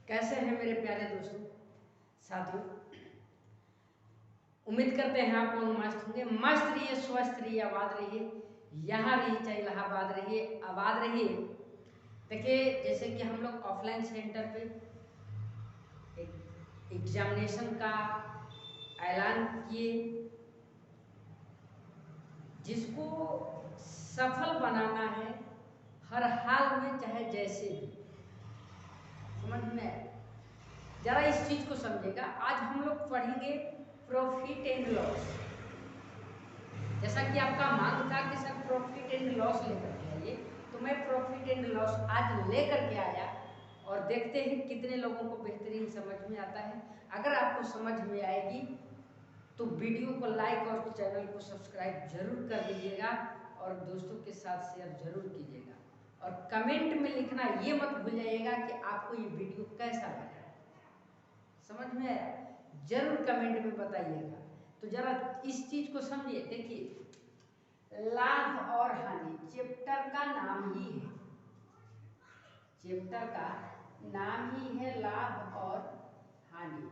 कैसे हैं मेरे प्यारे दोस्तों साथियों। उम्मीद करते हैं आप लोग मस्त होंगे। मस्त रहिए, स्वस्थ रहिए, आबाद रहिए। यहाँ रहिए चाहे इलाहाबाद रहिए, आबाद रहिए। देखिए, जैसे कि हम लोग ऑफलाइन सेंटर पे एक एग्जामिनेशन का ऐलान किए, जिसको सफल बनाना है हर हाल में, चाहे जैसे भी। समझ में जरा इस चीज को समझेगा। आज हम लोग पढ़ेंगे प्रॉफिट एंड लॉस। जैसा कि आपका मांग था कि सर प्रॉफिट एंड लॉस लेकर के आइए, तो मैं प्रॉफिट एंड लॉस आज लेकर के आया और देखते हैं कितने लोगों को बेहतरीन समझ में आता है। अगर आपको समझ में आएगी तो वीडियो को लाइक और चैनल को सब्सक्राइब जरूर कर दीजिएगा और दोस्तों के साथ शेयर जरूर कीजिएगा। और कमेंट में लिखना ये मत भूल जाइएगा कि आपको ये वीडियो कैसा लगा। समझ में आया? जरूर कमेंट में बताइएगा। तो जरा इस चीज को समझिए। देखिए, लाभ और हानि चैप्टर का नाम ही है, चैप्टर का नाम ही है लाभ और हानि।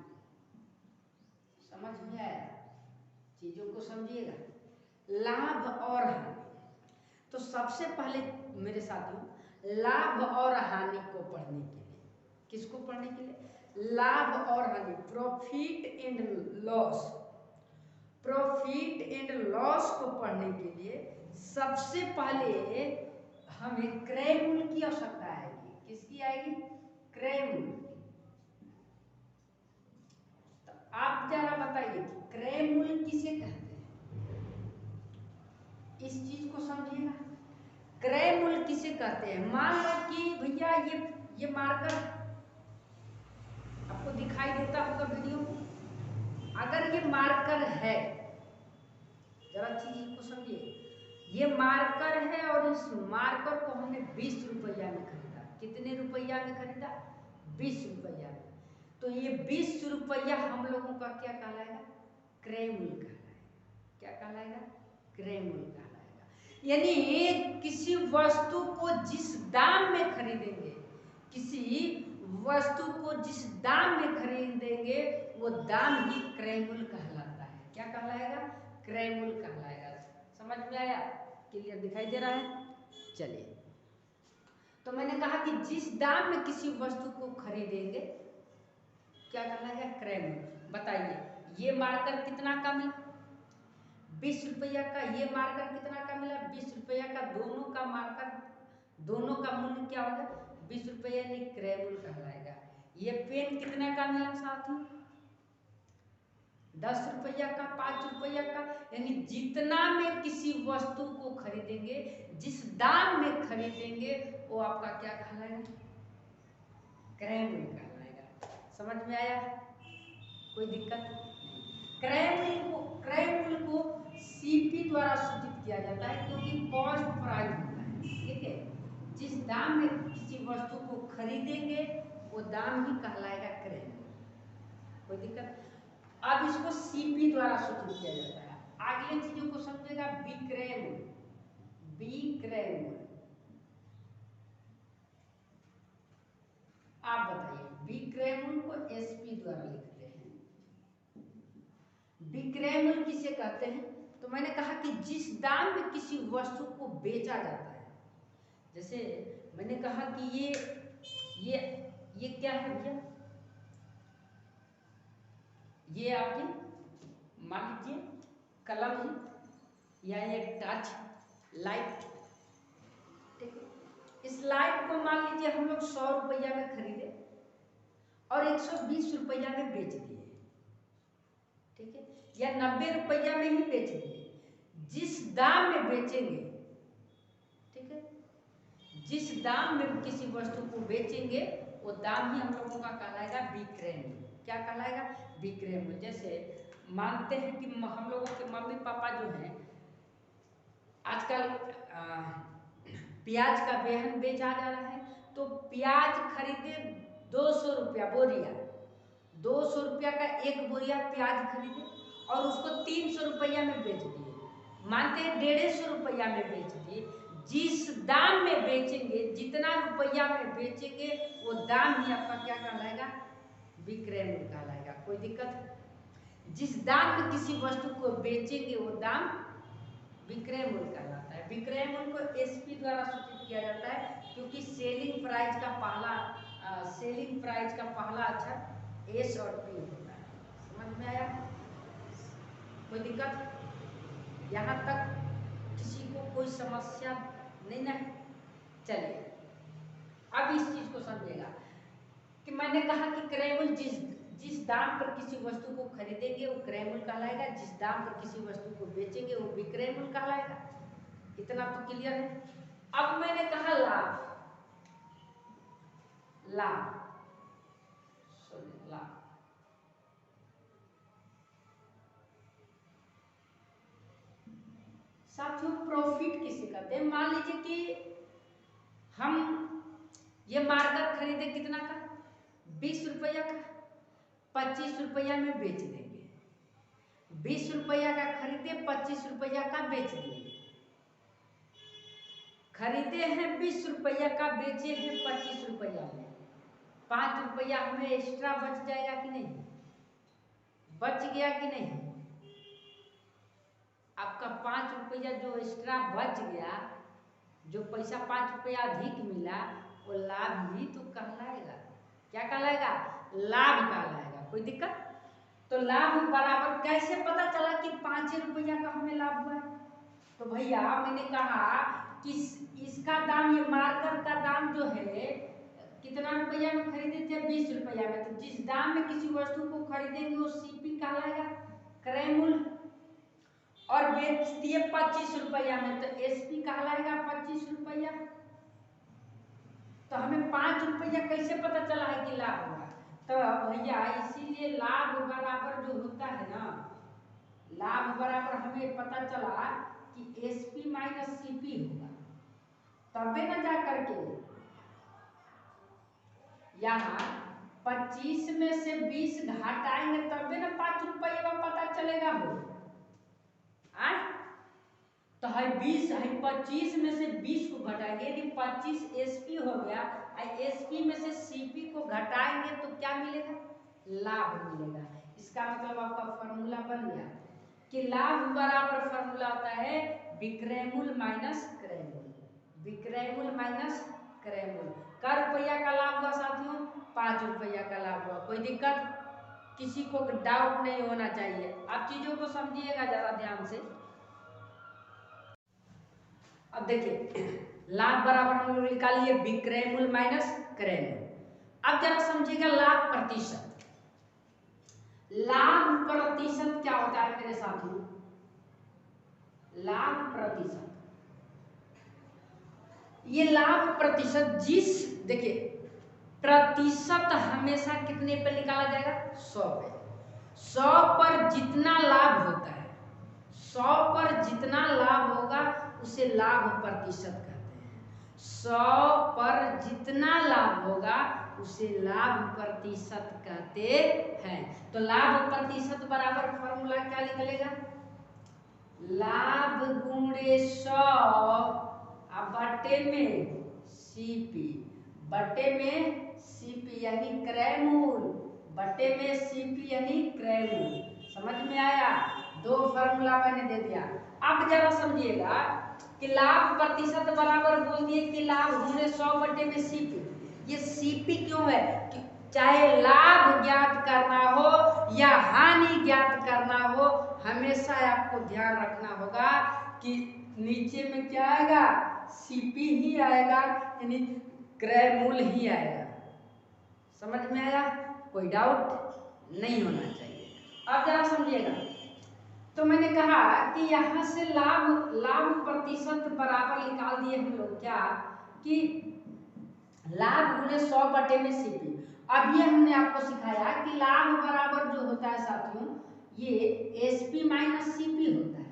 समझ में आया? चीजों को समझिएगा। लाभ और हानि, तो सबसे पहले मेरे साथियों लाभ और हानि को पढ़ने के लिए, किसको पढ़ने के लिए? लाभ और हानि, profit and loss. Profit and loss को पढ़ने के लिए सबसे पहले हमें क्रय मूल्य की आवश्यकता आएगी। किसकी आएगी? क्रय मूल्य। तो आप जरा बताइए क्रय मूल्य किसे कहते हैं? इस चीज को समझिएगा। क्रय मूल्य किसे कहते हैं? मान लो कि भैया ये मार्कर आपको दिखाई देता होगा वीडियो में। अगर ये मार्कर है, जरा चीज को समझिए, ये मार्कर है और इस मार्कर को हमने 20 रुपया में खरीदा। कितने रुपया में खरीदा? 20 रुपया में। तो ये 20 रुपया हम लोगों का क्या कहलाएगा? क्रय मूल्य कहलाएगा। क्या कहलाएगा? क्रय मूल्य कहलाएगा। यानी किसी वस्तु को जिस दाम में खरीदेंगे, किसी वस्तु को जिस दाम में खरीदेंगे, वो दाम ही क्रय मूल्य कहलाता है। क्या कहलाएगा? क्रय मूल्य कहलाएगा। समझ में आया? क्लियर दिखाई दे रहा है? चलिए, तो मैंने कहा कि जिस दाम में किसी वस्तु को खरीदेंगे क्या कहलाएगा? क्रय मूल्य। बताइए, ये मार्कर कितना का मिला? 20 रुपया का। ये मार्कर कितना का मिला? 20 रुपया का। दोनों का मार्कर, दोनों का मूल्य क्या होगा? 20 रुपया, यानी क्रय मूल्य कहलाएगा। ये पेन कितने का मिला साथियों? 10 रुपया का, 5 रुपया का। यानी जितना में किसी वस्तु को खरीदेंगे, जिस दाम में खरीदेंगे, वो आपका क्या कहलाएगा? क्रय मूल्य कहलाएगा। समझ में आया? कोई दिक्कत? क्रय मूल्य को सीपी द्वारा सूचित किया जाता है, क्योंकि कॉस्ट प्राइस होता है। ठीक है, जिस दाम में किसी वस्तु को खरीदेंगे वो दाम ही कहलाएगा क्रय मूल्य। कोई दिक्कत? अब इसको सीपी द्वारा सूचित किया जाता है। अगले चीजों को समझेगा। विक्रय मूल्य। विक्रय मूल्य आप बताइए, विक्रय मूल्य को एसपी द्वारा लिखते हैं। विक्रय मूल्य किसे कहते हैं? तो मैंने कहा कि जिस दाम में किसी वस्तु को बेचा जाता है। जैसे मैंने कहा कि ये क्या है भैया? ये आपकी मान लीजिए कलम है, या ये टच लाइट। ठीक है, इस लाइट को मान लीजिए हम लोग 100 रुपया में खरीदे और 120 रुपया में बेच दिए। ठीक है, या 90 रुपया में ही बेच दिए। जिस दाम में बेचेंगे, ठीक है, जिस दाम में किसी वस्तु को बेचेंगे वो दाम ही हम लोगों का कहलाएगा विक्रय मूल्य। क्या कहलाएगा? विक्रय मूल्य। जैसे मानते हैं कि हम लोगों के मम्मी पापा जो हैं, आजकल प्याज का बेहन बेचा जा रहा है, तो प्याज खरीदे 200 रुपया बोरिया। 200 रुपया का एक बोरिया प्याज खरीदे और उसको 300 रुपया में बेच दिए। मानते हैं 150 रुपया में बेच दिए। जिस दाम में बेचेंगे, जितना रुपया में बेचेंगे वो दाम ही आपका क्या कहलाएगा, विक्रय मूल्य कहलाएगा। कोई दिक्कत? जिस दाम में किसी वस्तु को बेचेंगे वो दाम विक्रय मूल्य कहलाता है। विक्रय मूल्य को एसपी द्वारा सूचित किया जाता है, क्योंकि सेलिंग प्राइस का पहला अक्षर एस और पी होता है। समझ में आया? कोई दिक्कत? यहाँ तक किसी को कोई समस्या नहीं ना? चलिए अब इस चीज को समझेगा कि मैंने कहा कि क्रय मूल्य जिस दाम पर किसी वस्तु को खरीदेंगे वो क्रय मूल्य कहलाएगा, जिस दाम पर किसी वस्तु को बेचेंगे वो विक्रय मूल्य कहलाएगा। इतना तो क्लियर है। अब मैंने कहा लाभ, साथियों प्रॉफिट किसे कहते हैं? मान लीजिए कि हम ये मार्कर खरीदे कितना का, 20 रुपया का, 25 रुपया में बेच देंगे। 20 रुपया का खरीदे, 25 रुपया का बेच देंगे। खरीदे हैं 20 रुपया का, बेचे हैं 25 रुपया में, 5 रुपया हमें एक्स्ट्रा बच जाएगा कि नहीं? बच गया कि नहीं? आपका 5 रुपया जो एक्स्ट्रा बच गया, जो पैसा 5 रुपया अधिक मिला, वो लाभ ही तो कहलाएगा। क्या कहलाएगा? लाभ कहलाएगा। कोई दिक्कत? तो लाभ बराबर कैसे पता चला कि 5 रुपया का हमें लाभ हुआ है? तो भैया मैंने कहा कि इसका दाम, ये मार्कर का दाम जो है कितना रुपया में खरीदे थे? 20 रुपया में। तो जिस दाम में किसी वस्तु को खरीदेंगे वो सीपी कहलाएगा, क्रय मूल्य, और बेच दिए 25 रुपया में तो एसपी कहलाएगा 25 रुपया। तो हमें 5 रुपया कैसे पता चला है कि लाभ होगा? तो भैया इसीलिए लाभ बराबर जो होता है ना, लाभ बराबर हमें पता चला कि एसपी माइनस सीपी होगा, तबे ना जा करके यहाँ 25 में से 20 घटाएंगे तबे ना 5 रुपया पता चलेगा हो। तो है 20 है, 25 में से 20 को घटाएंगे, यदि 25 एसपी हो गया, एसपी में से सीपी को घटाएंगे तो क्या मिलेगा? लाभ मिलेगा। इसका मतलब आपका फॉर्मूला बन गया कि लाभ बराबर फॉर्मूला होता है विक्रय मूल्य माइनस क्रय मूल्य। विक्रय मूल्य माइनस क्रय मूल्य। का रुपया का लाभ हुआ साथियों? 5 रुपया का लाभ हुआ। कोई दिक्कत? किसी को डाउट नहीं होना चाहिए। आप चीजों को समझिएगा जरा ध्यान से। अब देखिए लाभ बराबर हम लोग निकालिए विक्रय मूल्य माइनस क्रय मूल्य। अब जरा समझिएगा लाभ प्रतिशत। लाभ प्रतिशत क्या होता है मेरे साथियों? लाभ प्रतिशत, ये लाभ प्रतिशत देखिए प्रतिशत हमेशा कितने पे निकाला जाएगा? 100 पे। 100 पर जितना लाभ होता है, 100 पर जितना लाभ होगा उसे लाभ प्रतिशत कहते हैं। 100 पर जितना लाभ होगा उसे लाभ प्रतिशत कहते हैं। तो लाभ प्रतिशत बराबर फॉर्मूला क्या निकलेगा? लाभ गुणे 100 बटे में सीपी, बटे में सीपी यानी क्रय मूल्य, बटे में सीपी यानी क्रय मूल्य। समझ में आया? दो फॉर्मूला मैंने दे दिया। अब जरा समझिएगा कि लाभ प्रतिशत बराबर बोल दिए कि लाभ गुणे 100 बटे में सीपी। ये सीपी क्यों है? कि चाहे लाभ ज्ञात करना हो या हानि ज्ञात करना हो, हमेशा आपको ध्यान रखना होगा कि नीचे में क्या आएगा? सीपी ही आएगा, यानी क्रय मूल्य ही आएगा। समझ में आया? कोई डाउट नहीं होना चाहिए। अब जरा समझिएगा। तो मैंने कहा कि यहां से लाभ प्रतिशत बराबर निकाल दिए हम लोग क्या कि लाभ गुणे 100 बटे में सीपी। अब ये हमने आपको सिखाया कि लाभ बराबर जो होता है साथियों, ये एसपी माइनस सीपी होता है।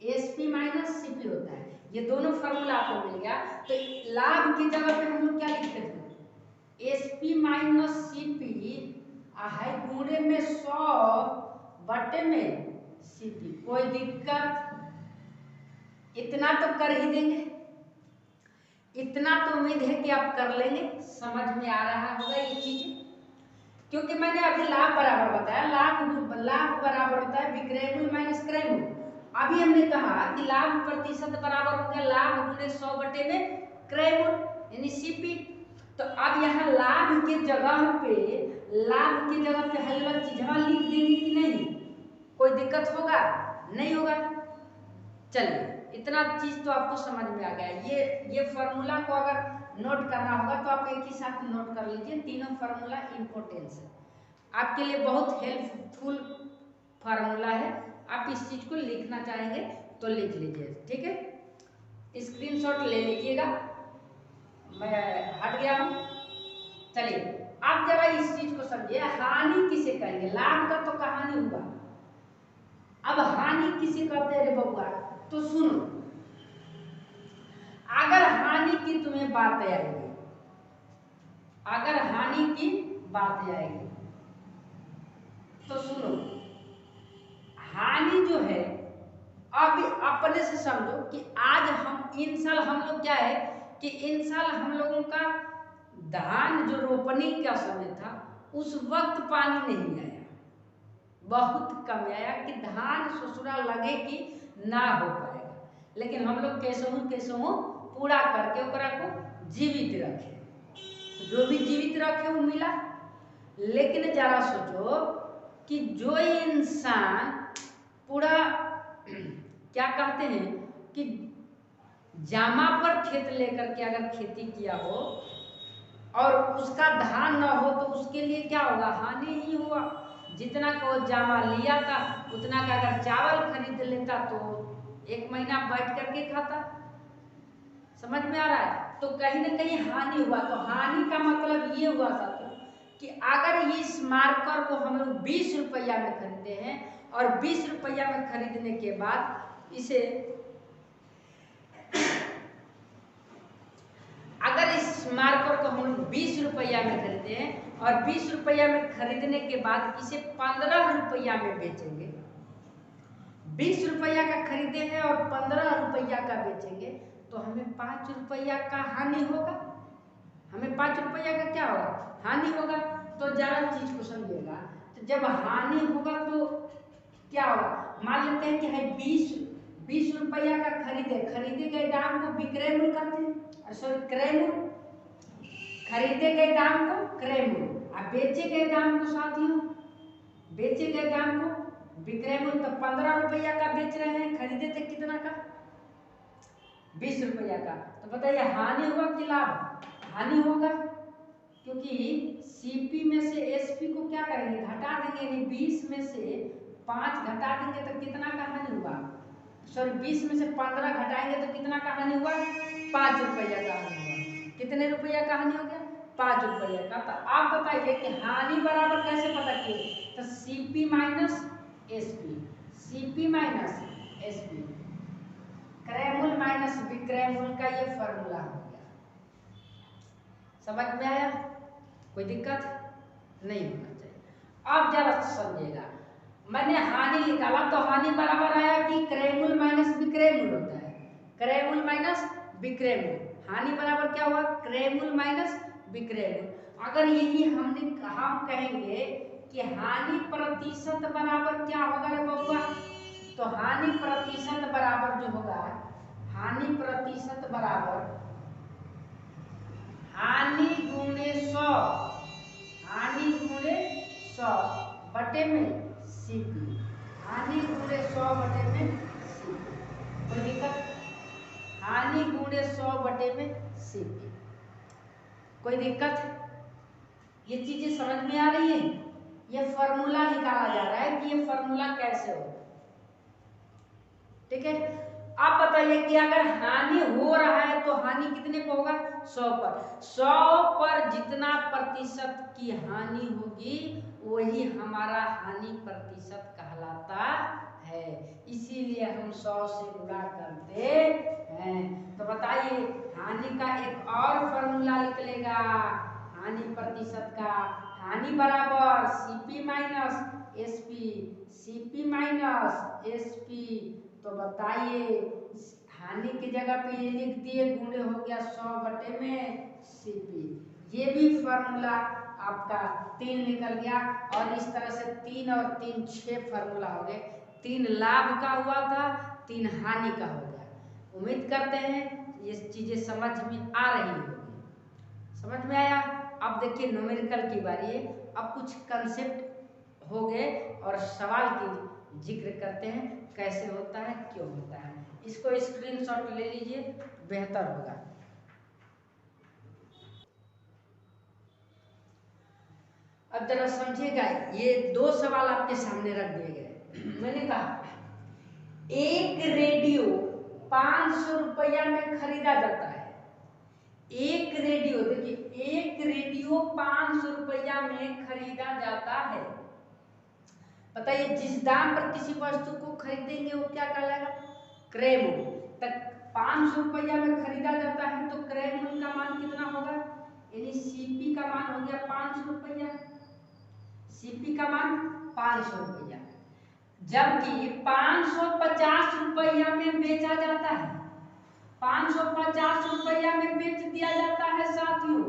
एसपी माइनस सीपी होता है। ये दोनों फॉर्मूला आपको मिल गया। तो लाभ की जगह पे हम लोग क्या लिखते थे? एसपी माइनस सीपी है गुणे में 100 बटे में सीपी। कोई दिक्कत? इतना तो कर ही देंगे। इतना तो उम्मीद है कि आप कर लेंगे, समझ में आ रहा होगा ये चीज, क्योंकि मैंने अभी लाभ बराबर बताया, लाभ बराबर होता है विक्रय मूल्य माइनस क्रय मूल्य। अभी हमने कहा कि लाभ प्रतिशत बराबर हो गया लाभ गुणे 100 बटे में क्रय मूल्य यानी सीपी। तो अब यहाँ लाभ के जगह पे हल वाली चीज हम लिख देंगे कि नहीं, कोई दिक्कत होगा? नहीं होगा। चलिए इतना चीज तो आपको समझ में आ गया। ये फॉर्मूला को अगर नोट करना होगा तो आप एक ही साथ नोट कर लीजिए, तीनों फार्मूला इंपॉर्टेंस है आपके लिए, बहुत हेल्पफुल फार्मूला है। आप इस चीज को लिखना चाहेंगे तो लिख लीजिए, ठीक है, स्क्रीनशॉट ले लीजिएगा। मैं हट गया हूं। चलिए आप जरा इस चीज को समझिए, हानि किसे कहेंगे? लाभ का तो कहानी हुआ, अब हानि किसे कहते हैं रे बबुआ? तो सुनो, अगर हानि की तुम्हें बात आएगी, अगर हानि की बात आएगी तो सुनो, हानि जो है अब अपने से समझो कि आज हम इन साल हम लोग क्या है कि इन साल हम लोगों का धान जो रोपने का समय था उस वक्त पानी नहीं आया, बहुत कम आया कि धान ससुरा लगे कि ना हो पाएगा, लेकिन हम लोग कैसे हो पूरा करके ओकरा को जीवित रखे, जो भी जीवित रखे वो मिला। लेकिन जरा सोचो कि जो इंसान पूरा क्या कहते हैं कि जामा पर खेत लेकर के अगर खेती किया हो और उसका धान न हो तो उसके लिए क्या होगा? हानि ही हुआ। जितना का वो जामा लिया था उतना का अगर चावल खरीद लेता तो 1 महीना बैठ करके खाता। समझ में आ रहा है? तो कहीं ना कहीं हानि हुआ। तो हानि का मतलब ये हुआ साथियों कि अगर इस मार्कर को हम लोग 20 रुपया में खरीदते हैं और 20 रुपया में खरीदने के बाद इसे अगर इस मार्कर को हम लोग 20 रुपया में खरीदते हैं और 20 रुपया में खरीदने के बाद इसे 15 रुपया में बेचेंगे, 20 रुपया का खरीदे हैं और 15 रुपया का बेचेंगे तो हमें 5 रुपया का हानि होगा। हमें 5 रुपया का क्या होगा? हानि होगा। तो जरा चीज को समझिएगा, तो जब हानि होगा तो क्या होगा? मान लेते हैं कि है 20 रुपया का खरीदे गए दाम को विक्रय मूल्य कहते हैं, सॉरी क्रय मूल्य, खरीदे गए दाम को क्रय मूल्य, और बेचे गए दाम को साथियों, बेचे गए दाम को विक्रय मूल्य। तो 15 रुपया का बेच रहे हैं, खरीदे थे कितना का? 20 रुपया का। तो बताइए हानि हुआ कि लाभ? हानि होगा, क्योंकि सीपी में से एसपी को क्या करेंगे? घटा देंगे, यानी 20 में से 5 घटा देंगे तो कितना का हानि हुआ? सॉरी 20 में से 15 घटाएंगे तो कितना का हानि हुआ? 5 रुपया का हानि हुआ। कितने रुपया का हानि हो गया? 5 रुपया का। तो आप बताइए कि हानि बराबर कैसे पता किए? तो CP minus SP, CP minus SP, क्रय मूल्य माइनस विक्रय मूल्य का ये फॉर्मूला हो गया। समझ में आया? कोई दिक्कत नहीं होना चाहिए। अब जरा समझिएगा, मैंने हानि निकाला तो हानि बराबर आया कि क्रय मूल्य माइनस विक्रय मूल्य होता है, क्रय मूल्य माइनस विक्रय मूल्य। हानि बराबर क्या हुआ? क्रय मूल्य माइनस विक्रय मूल्य। अगर यही हम कहेंगे कि हानि प्रतिशत बराबर क्या होगा रे बबुआ? तो हानि प्रतिशत बराबर जो होगा, हानि प्रतिशत बराबर हानि गुणे 100, हानि गुणे 100 बटे में सीपी, हानि गुणे 100 बटे में सीपी। कोई दिक्कत? हानि गुणे 100 बटे में सीपी, कोई दिक्कत? ये चीजें समझ में आ रही है? ये फॉर्मूला निकाला जा रहा है कि ये फॉर्मूला कैसे हो, ठीक है। आप बताइए कि अगर हानि हो रहा है तो हानि कितने को होगा? 100 पर। 100 पर जितना प्रतिशत की हानि होगी वही हमारा हानि प्रतिशत कहलाता है, इसीलिए हम 100 से गुणा करते हैं। तो बताइए हानि का एक और फॉर्मूला निकलेगा हानि प्रतिशत का, हानि बराबर CP minus SP, CP minus SP. तो बताइए हानि की जगह पे ये लिख दिए, गुणे हो गया 100 बटे में सीपी। ये भी फार्मूला आपका 3 निकल गया। और इस तरह से 3 और 3 6 फार्मूला हो गए। 3 लाभ का हुआ था, 3 हानि का हो गया। उम्मीद करते हैं ये चीजें समझ में आ रही होगी। समझ में आया? अब देखिए न्यूमेरिकल की बारी है। अब कुछ कंसेप्ट हो गए और सवाल की जिक्र करते हैं, कैसे होता है, क्यों होता है। इसको स्क्रीनशॉट ले लीजिए, बेहतर होगा। अब जरा समझिएगा, ये 2 सवाल आपके सामने रख दिए गए। मैंने कहा एक रेडियो 500 रुपया में खरीदा जाता है। एक रेडियो, देखिए एक रेडियो 500 रुपया में खरीदा जाता है। बताइए जिस दाम पर किसी वस्तु को खरीदेंगे वो क्या कहलाएगा? क्रय मूल्य। तक 500 रुपया में खरीदा जाता है तो क्रय मूल्य का मान कितना होगा? यानी सीपी का मान हो गया 500 रुपया। सीपी का मान 500 रुपया। जबकि 550 रुपया में बेचा जाता है, 550 रुपया में बेच दिया जाता है साथियों,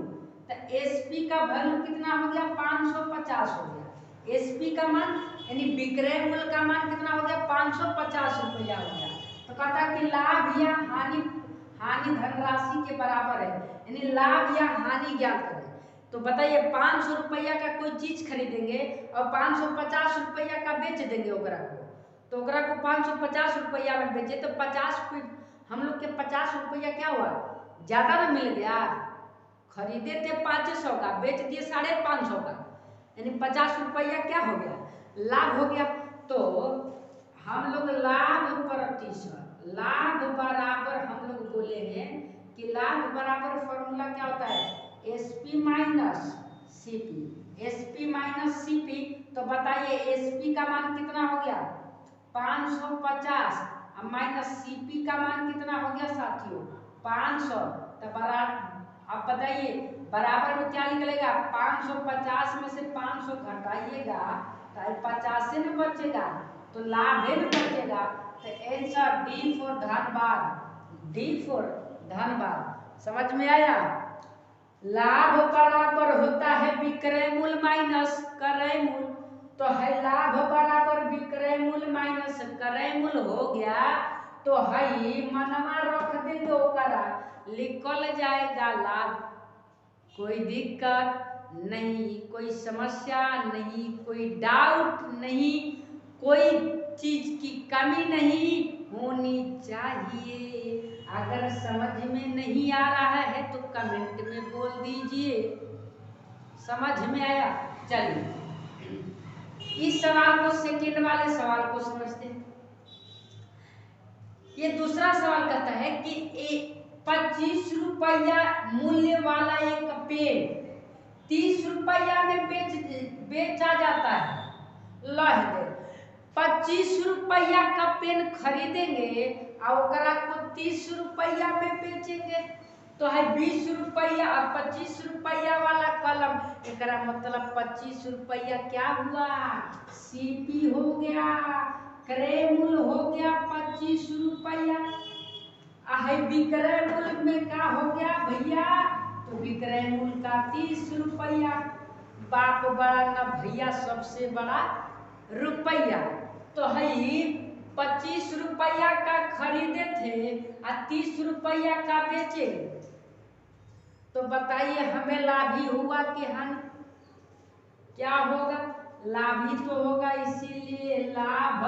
तो एसपी का वैल्यू कितना हो गया? 550 हो गया। एसपी का मान यानी विक्रय मूल्य का मान कितना हो गया? 550 रुपया हो गया। तो कहता कि लाभ या हानि, हानि धनराशि के बराबर है, यानी लाभ या हानि ज्ञात करें। तो बताइए 500 रुपया का कोई चीज खरीदेंगे और 550 रुपया का बेच देंगे ओकरा को, तो ओकरा को 550 रुपया में बेचे तो 50, हम लोग के 50 रुपया क्या हुआ? ज्यादा ना मिल गया। खरीदे थे 500 का, बेच दिए 550 का, यानी 50 रुपया क्या हो गया? लाभ हो गया। तो हम लोग लाभ प्रतिशत, लाभ बराबर हम लोग बोलेंगे कि लाभ बराबर फॉर्मूला क्या होता है? SP minus CP. SP minus CP. तो बताइए एसपी का मान कितना हो गया? 550 माइनस सीपी का मान कितना हो गया साथियों? 500। तो बराबर, अब बताइए बराबर में क्या निकलेगा? 550 में से 500 घटाइएगा तो 50 न बचेगा, तो लाभ है न बचेगा। तो answer D for Dhanbad. D for Dhanbad. समझ में आया? लाभ बराबर होता है विक्रय मूल्य माइनस क्रय मूल्य। तो है लाभ बराबर विक्रय मूल्य माइनस क्रय मूल्य हो गया। तो है मनवा रख देंगे ओकरा, लिखल जाएगा लाभ। कोई दिक्कत नहीं, कोई समस्या नहीं, कोई डाउट नहीं, कोई चीज की कमी नहीं होनी चाहिए। अगर समझ में नहीं आ रहा है तो कमेंट में बोल दीजिए। समझ में आया? चलिए इस सवाल को, सेकेंड वाले सवाल को समझते हैं। ये दूसरा सवाल कहता है कि 25 रुपया मूल्य वाला एक पेन 30 रुपया में बेचा जाता है। लह दे 25 रुपया का पेन खरीदेंगे और ओकरा को 30 रुपया में बेचेंगे, तो है 20 रुपया और 25 रुपया वाला कलम। एकरा मतलब 25 रुपया क्या हुआ? सीपी हो गया, क्रय मूल्य हो गया 25 रुपया। विक्रय मूल्य में क्या हो गया भैया? तो विक्रय मूल्य का 30 रुपया। बाप बड़ा ना भैया, सबसे बड़ा रुपया। तो है 25 रुपया का खरीदे थे और 30 रुपया का बेचे, तो बताइए हमें लाभ ही हुआ कि हानि? क्या होगा? लाभ ही तो होगा। इसीलिए लाभ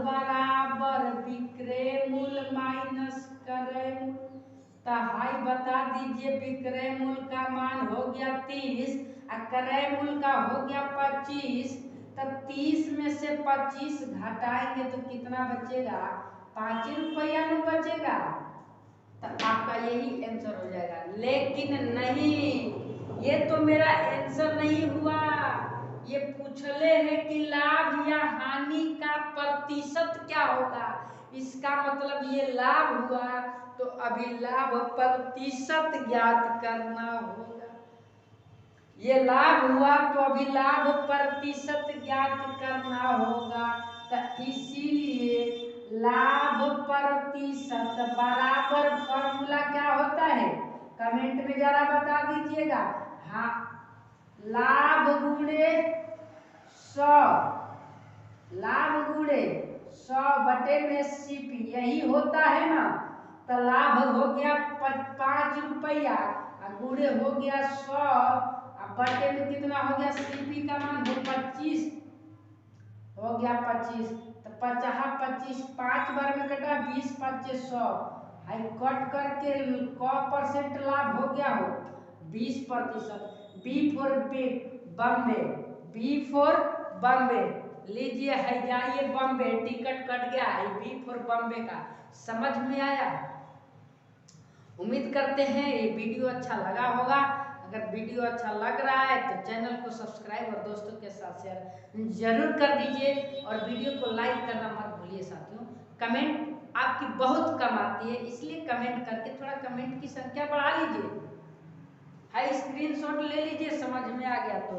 बराबर विक्रय मूल्य माइनस क्रय मूल्य। तो हाई बता दीजिए विक्रय मूल्य का मान हो गया 30 और क्रय मूल्य का हो गया 25। तब 30 में से 25 घटाएंगे तो कितना बचेगा? 5 रुपया में बचेगा। तो आपका यही आंसर हो जाएगा। लेकिन नहीं, ये तो मेरा आंसर नहीं हुआ। ये पूछले है कि लाभ या हानि का प्रतिशत क्या होगा। इसका मतलब ये लाभ हुआ, तो अभी लाभ प्रतिशत ज्ञात करना होगा। ये लाभ हुआ तो अभी लाभ प्रतिशत ज्ञात करना होगा। तो इसीलिए लाभ प्रतिशत बराबर फॉर्मूला क्या होता है, कमेंट में जरा बता दीजिएगा। हाँ, लाभ गुणे 100, लाभ गुणे 100 बटे में सीपी, यही होता है ना। तो लाभ हो गया 5 रुपया, गुणे हो गया 100, बटे में कितना हो गया, सीपी का मान हो 25, हो गया 25। तो 50 5 बार में कटा, 20 5 100, हाई कट करके % लाभ हो गया हो 20%। B for Bombay, B for Bombay लीजिए, है जाइए बॉम्बे, टिकट कट गया है बी फॉर बॉम्बे का। समझ में आया? उम्मीद करते हैं ये वीडियो अच्छा लगा होगा। अगर वीडियो अच्छा लग रहा है तो चैनल को सब्सक्राइब और दोस्तों के साथ शेयर जरूर कर दीजिए, और वीडियो को लाइक करना मत भूलिए साथियों। कमेंट आपकी बहुत कम आती है, इसलिए कमेंट करके थोड़ा कमेंट की संख्या बढ़ा लीजिए। हाई स्क्रीनशॉट ले लीजिए, समझ में आ गया तो।